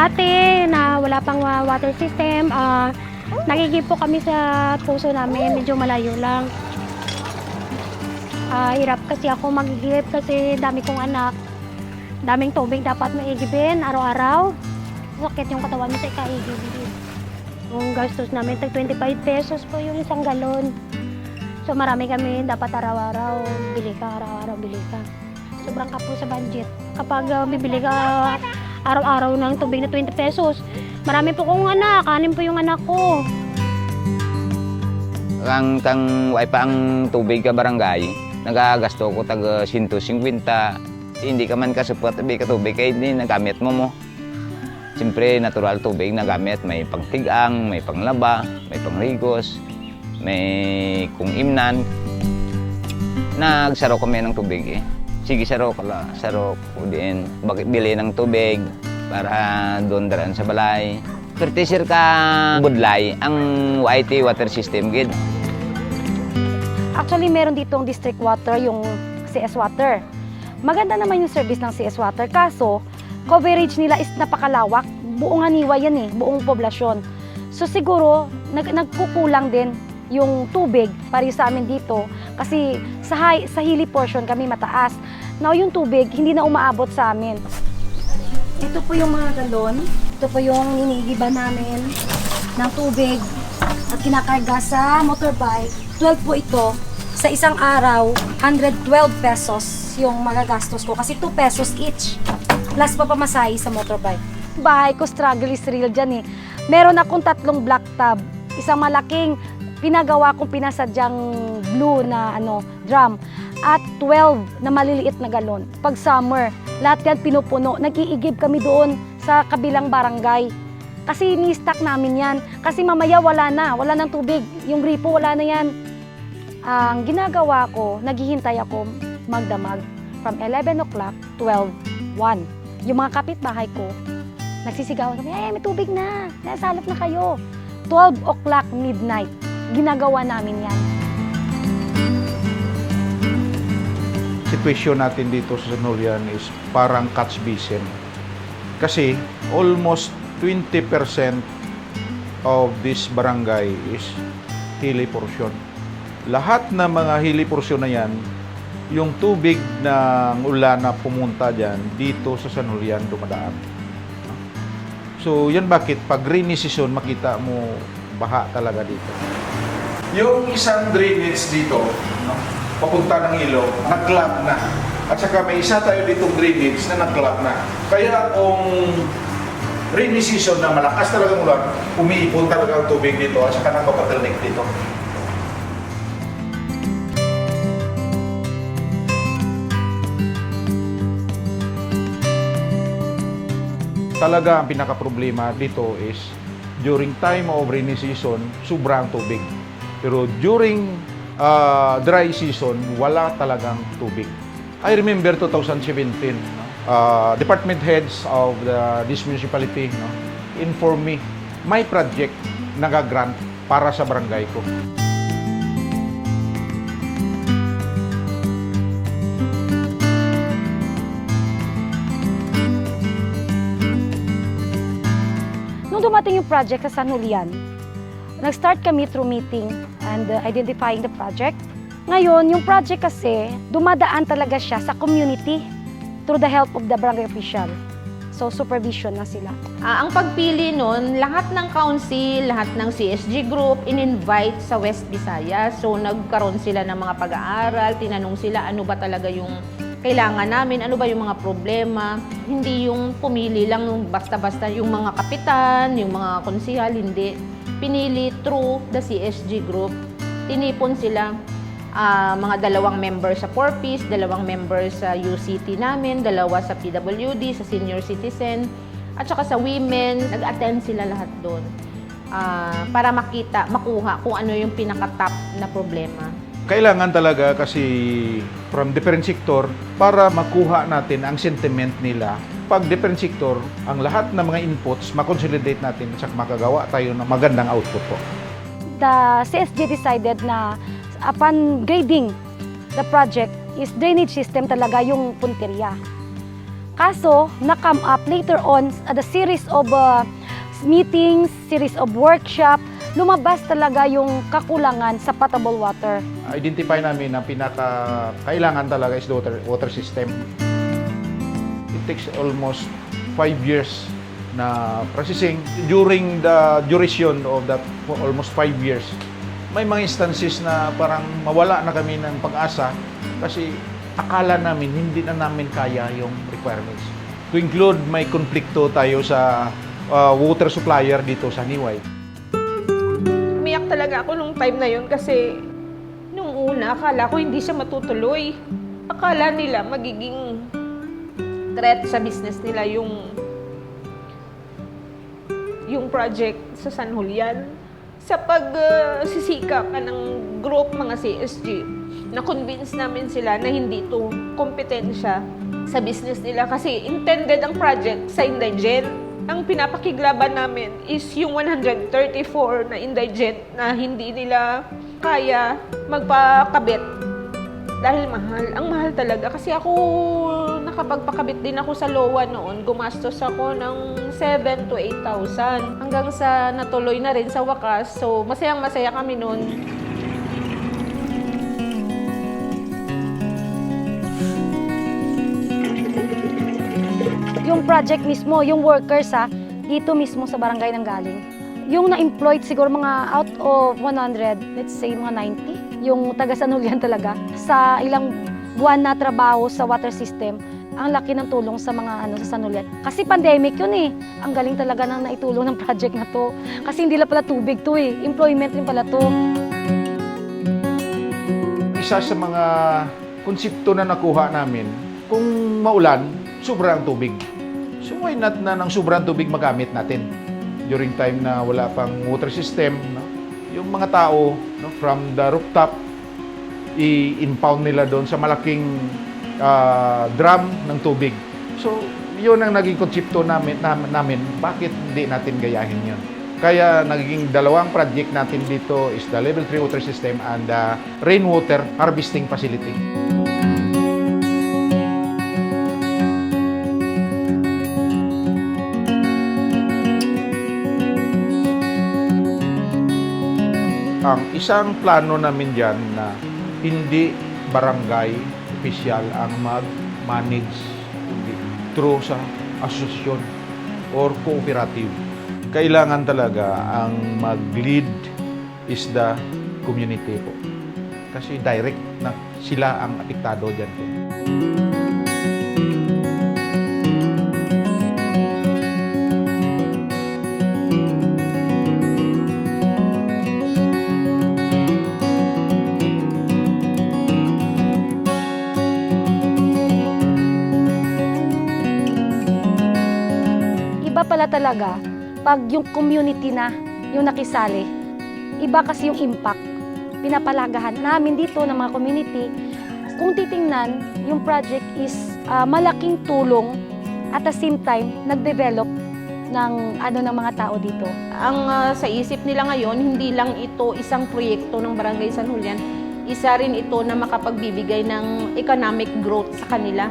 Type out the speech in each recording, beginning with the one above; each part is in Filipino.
Dati na wala pang water system, nagigib po kami sa puso namin, medyo malayo lang. Hirap kasi ako magigib kasi dami kong anak. Daming tubig dapat maigibin araw-araw. Sakit yung katawan mo sa ikaigib. Yung gastos namin, tag 25 pesos po yung isang galon. So marami kami, dapat araw-araw bili ka, araw-araw bili ka. Sobrang kapo sa budget. Kapag bibili ka araw-araw ng tubig na 20 pesos, marami po kong anak, 6 po yung anak ko. Tang way pa ang tubig ka barangay, nagagasto ko tag 150. Hindi ka man kasupot ka tubig kay hindi nagamit mo. Siyempre natural tubig nagamit, may pangtigang, may panglaba, may pangrigos, may kung imnan. Nagsaro kami ng tubig eh. Sige, saro ko din. Bakit bili ng tubig para doon daraan sa balay. Fertilizer ka budlay ang YT water system gid. Actually, meron ditong district water, yung CS Water. Maganda naman yung service ng CS Water, kaso coverage nila is napakalawak. Buong Haniwa yan eh, buong poblasyon. So siguro, nagkukulang din yung tubig para sa amin dito kasi sa hilly portion kami mataas. Now yung tubig hindi na umaabot sa amin. Ito po yung mga galon. Ito po yung ninigiban namin ng tubig at kinakarga sa motorbike. 12 po ito. Sa isang araw, 112 pesos yung magagastos ko kasi 2 pesos each. Plus pa pamasahe sa motorbike. Bahay ko struggle is real dyan eh. Meron akong 3 black tub. Isang malaking pinagawa kong pinasadyang blue na drum at 12 na maliliit na galon. Pag summer, lahat yan pinupuno. Nag-iigib kami doon sa kabilang barangay. Kasi ni-stack namin yan. Kasi mamaya wala ng tubig. Yung gripo wala na yan. Ang ginagawa ko, naghihintay ako magdamag from 11 o'clock, 12, 1. Yung mga kapitbahay ko, nagsisigawan kami, ay may tubig na, nasalap na kayo. 12 o'clock midnight. Ginagawa namin yan. Sitwasyon natin dito sa Sanolian is parang catch basin. Kasi almost 20% of this barangay is hilly portion. Lahat ng mga hilly portion na yan, yung tubig ng ulan na pumunta dyan, dito sa Sanolian dumadaan. So yan bakit pag rainy season makita mo baha talaga dito. Yung isang drainage dito, papunta ng ilog, nag-clog na. At saka may isa tayo ditong drainage na nag-clog na. Kaya kung rainy season na malakas talagang ulan, umiipon talaga ang tubig dito at saka nagpapatalnik dito. Talaga ang pinaka-problema dito is during time of rainy season, sobrang tubig. Pero during dry season, wala talagang tubig. I remember 2017, department heads of this municipality informed me, may project nag-grant para sa barangay ko. Nung dumating yung project sa Sanolian, nag-start kami through meeting and identifying the project. Ngayon, yung project kasi, dumadaan talaga siya sa community through the help of the barangay official. So, supervision na sila. Ang pagpili nun, lahat ng council, lahat ng CSG group, in-invite sa West Visayas. So, nagkaroon sila ng mga pag-aaral, tinanong sila ano ba talaga yung kailangan namin, ano ba yung mga problema. Hindi yung pumili lang yung basta-basta yung mga kapitan, yung mga konsihal, hindi. Pinili through the CSG group. Tinipon sila, mga 2 members sa 4Ps, 2 members sa UCT namin, 2 sa PWD, sa senior citizen, at saka sa women. Nag-attend sila lahat doon para makuha kung ano yung pinaka-top na problema. Kailangan talaga kasi from different sector para makuha natin ang sentiment nila. Pag different sector, ang lahat ng mga inputs, makonsolidate natin at makagawa tayo ng magandang output po. The CSG decided na upon grading the project is drainage system talaga yung punteriya. Kaso, na-come up later on, the series of meetings, series of workshop, lumabas talaga yung kakulangan sa potable water. Identify namin na kailangan talaga is the water system. It takes almost 5 years na processing. During the duration of that almost 5 years, may mga instances na parang mawala na kami ng pag-asa kasi akala namin hindi na namin kaya yung requirements. To include, may konflikto tayo sa water supplier dito sa Niway. Umiyak talaga ako nung time na yun kasi nung una, akala ko hindi siya matutuloy. Akala nila magiging threat sa business nila yung project sa San Julian. Sa pagsisikap ng group mga CSG, na-convince namin sila na hindi ito kompetensya sa business nila kasi intended ang project sa indigent. Ang pinapakiglaban namin is yung 134 na indigent na hindi nila kaya magpakabit dahil mahal. Ang mahal talaga kasi ako nakapagpakabit din ako sa LOA noon. Gumastos ako ng 7,000 to 8,000 hanggang sa natuloy na rin sa wakas. So masayang-masaya kami noon. Yung project mismo, yung workers dito mismo sa barangay nang galing. Yung na-employed siguro mga out of 100, let's say mga 90, yung taga San Julian talaga. Sa ilang buwan na trabaho sa water system, ang laki ng tulong sa mga sa San Julian. Kasi pandemic yun eh. Ang galing talaga nang naitulong ng project na to. Kasi hindi lang pala tubig to eh. Employment rin pala to. Isa sa mga konsepto na nakuha namin, kung maulan, sobrang tubig. So why not na ng sobrang tubig magamit natin? During time na wala pang water system, no? Yung mga tao, no, from the rooftop, i-impound nila doon sa malaking drum ng tubig. So, yun ang naging konsepto namin, bakit hindi natin gayahin yun. Kaya naging dalawang project natin dito is the level 3 water system and the rainwater harvesting facility. Ang isang plano namin dyan na hindi barangay official ang mag-manage through sa asosasyon or cooperative. Kailangan talaga ang mag-lead is the community po. Kasi direct na sila ang apektado dyan po. Pala talaga pag yung community na yung nakisali, iba kasi yung impact. Pinapalagahan namin dito ng mga community. Kung titingnan, yung project is malaking tulong at the same time nag-develop ng ng mga tao dito. Ang sa isip nila ngayon, hindi lang ito isang proyekto ng Barangay San Julian, isa rin ito na makapagbibigay ng economic growth sa kanila.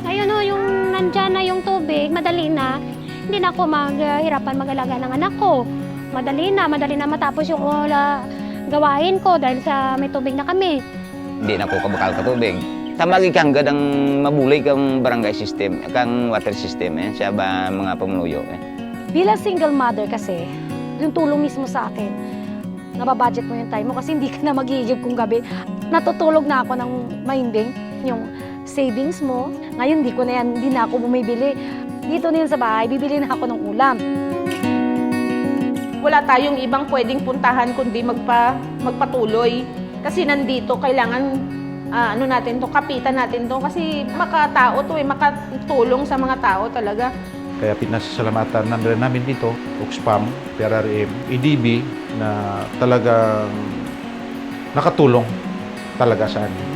Ayun o, yung nandyan na yung tubig, madali na. Hindi na ako maghirapan mag-alaga ng anak ko. Madali na matapos yung gawain ko dahil sa may tubig na kami. Hindi na po kabakal ka tubig. Tamagi kang gadang mabulay kang barangay system, kang water system siya ba mga pamuluyo Bilang single mother kasi, yung tulong mismo sa akin, nababudget mo yung time mo kasi hindi ka na mag-iigib kung gabi. Natutulog na ako ng mahimbing, yung savings mo. Ngayon, hindi na ako bumibili. Dito na yun sa bahay, bibili na ako ng ulam. Wala tayong ibang pwedeng puntahan kundi magpatuloy. Kasi nandito, kailangan natin to, kapitan natin to. Kasi makatao to makatulong sa mga tao talaga. Kaya pinasasalamatan namin dito, Oxfam, PRRM, EDB na talagang nakatulong talaga sa amin.